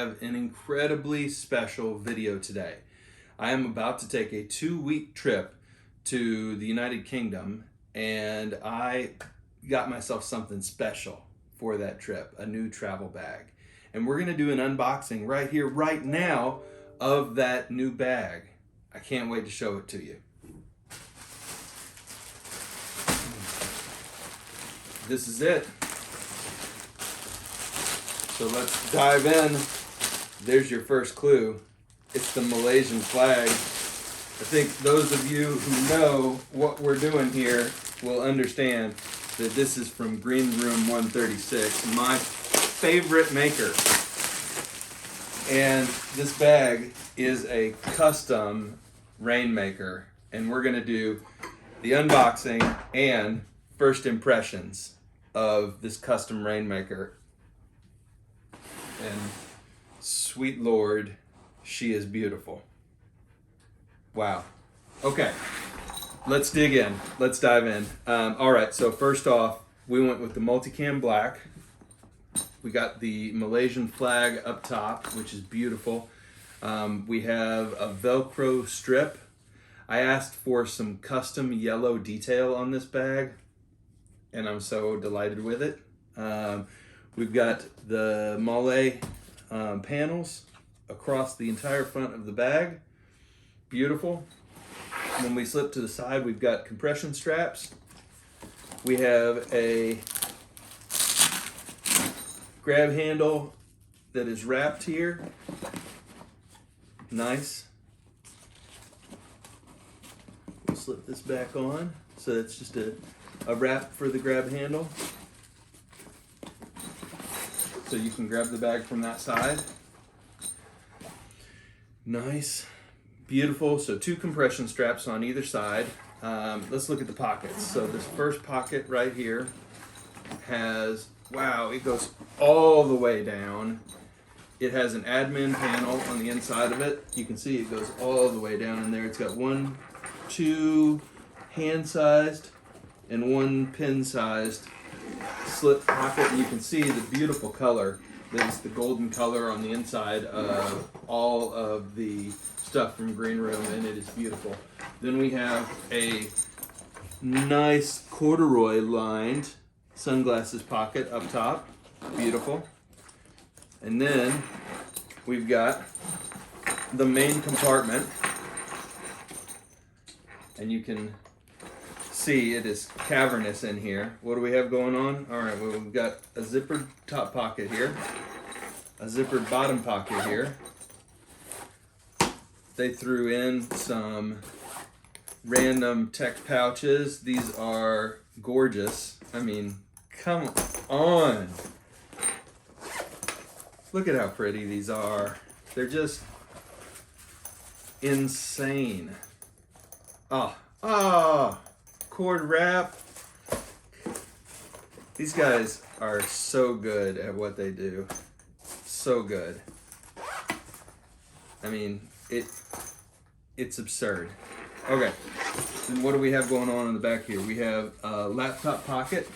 have an incredibly special video today. I am about to take a 2-week trip to the United Kingdom, and I got myself something special for that trip, a new travel bag. And we're gonna do an unboxing right here, right now, of that new bag. I can't wait to show it to you. This is it. So let's dive in. There's your first clue. It's the Malaysian flag. I think those of you who know what we're doing here will understand that this is from Greenroom 136, my favorite maker. And this bag is a custom Rainmaker. And we're gonna do the unboxing and first impressions of this custom Rainmaker. And sweet Lord, she is beautiful. Wow. Okay, let's dig in. Let's dive in. All right, so first off, we went with the multicam black. We got the Malaysian flag up top, which is beautiful. We have a Velcro strip. I asked for some custom yellow detail on this bag, and I'm so delighted with it. We've got the Malay panels across the entire front of the bag. Beautiful. When we slip to the side, we've got compression straps. We have a grab handle that is wrapped here. Nice. We'll slip this back on. So that's just a wrap for the grab handle. So you can grab the bag from that side. Nice, beautiful. So 2 compression straps on either side. Let's look at the pockets. So this first pocket right here has, wow, it goes all the way down. It has an admin panel on the inside of it. You can see it goes all the way down in there. It's got 1, 2 hand-sized and 1 pin-sized slip pocket, and you can see the beautiful color that is the golden color on the inside of all of the stuff from Greenroom, and it is beautiful. Then we have a nice corduroy lined sunglasses pocket up top, beautiful. And then we've got the main compartment, and you can see it is cavernous in here. What do we have going on? All right, well, we've got a zippered top pocket here, a zippered bottom pocket here. They threw in some random tech pouches. These are gorgeous. I mean, come on. Look at how pretty these are. They're just insane. Cord wrap. These guys are so good at what they do. So good. I mean, it's absurd. Okay, then what do we have going on in the back here? We have a laptop pocket.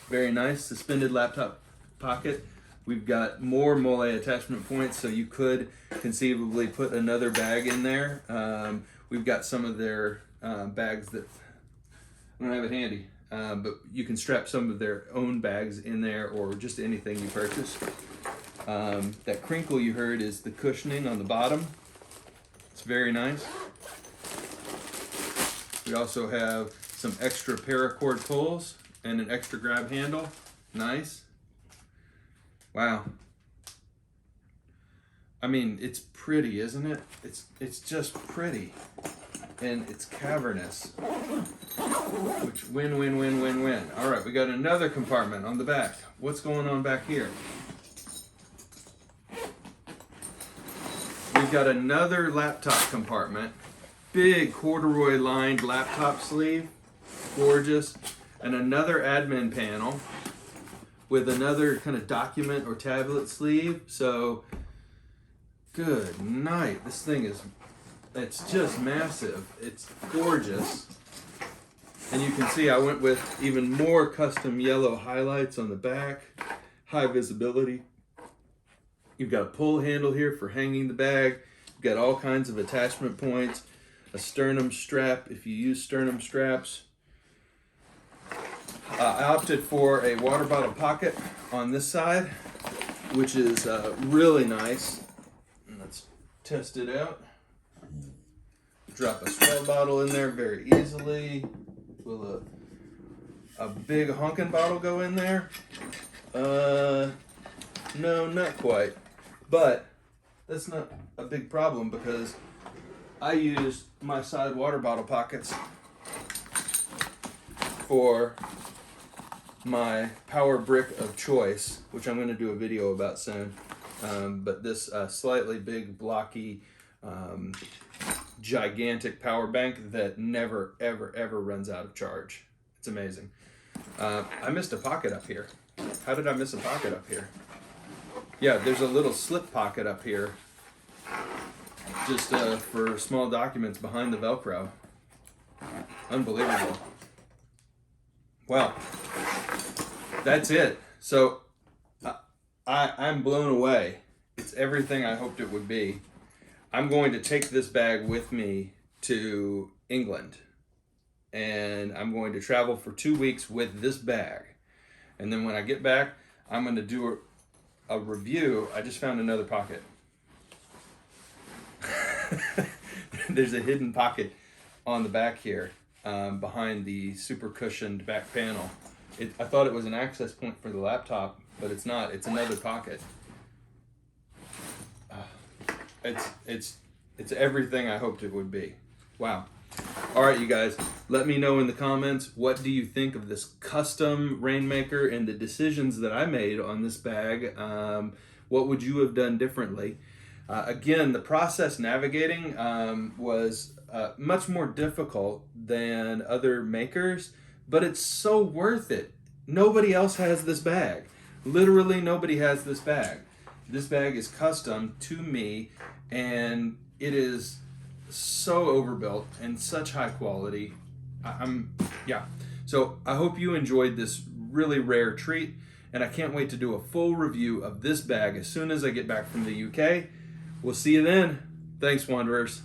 Very nice, suspended laptop pocket. We've got more mole attachment points, so you could conceivably put another bag in there. We've got some of their bags that, I don't have it handy, but you can strap some of their own bags in there, or just anything you purchase. That crinkle you heard is the cushioning on the bottom. It's very nice. We also have some extra paracord pulls and an extra grab handle. Nice. Wow. I mean, it's pretty, isn't it? It's just pretty. And it's cavernous. Which win, win, win, win, win. All right, we got another compartment on the back. What's going on back here? We've got another laptop compartment. Big corduroy lined laptop sleeve. Gorgeous. And another admin panel with another kind of document or tablet sleeve. So, good night. This thing is, it's just massive. It's gorgeous. And you can see I went with even more custom yellow highlights on the back. High visibility. You've got a pull handle here for hanging the bag. You've got all kinds of attachment points, a sternum strap if you use sternum straps. I opted for a water bottle pocket on this side, which is really nice. Let's test it out. Drop a swell bottle in there very easily. Will a big honkin' bottle go in there? No, not quite. But that's not a big problem because I use my side water bottle pockets for my power brick of choice, which I'm going to do a video about soon. But this slightly big, blocky, gigantic power bank that never, ever, ever runs out of charge. It's amazing. I missed a pocket up here. How did I miss a pocket up here? Yeah, there's a little slip pocket up here, just for small documents behind the Velcro. Unbelievable. Wow. That's it. So I'm blown away. It's everything I hoped it would be. I'm going to take this bag with me to England, and I'm going to travel for 2 weeks with this bag. And then when I get back, I'm going to do a review. I just found another pocket. There's a hidden pocket on the back here, behind the super cushioned back panel. I thought it was an access point for the laptop, but it's not. It's another pocket. It's everything I hoped it would be. Wow. All right, you guys, let me know in the comments, what do you think of this custom Rainmaker and the decisions that I made on this bag? What would you have done differently? Again, the process navigating was much more difficult than other makers, but it's so worth it. Nobody else has this bag. Literally nobody has this bag. This bag is custom to me, and it is so overbuilt and such high quality. Yeah. So I hope you enjoyed this really rare treat, and I can't wait to do a full review of this bag as soon as I get back from the UK. We'll see you then. Thanks, Wanderers.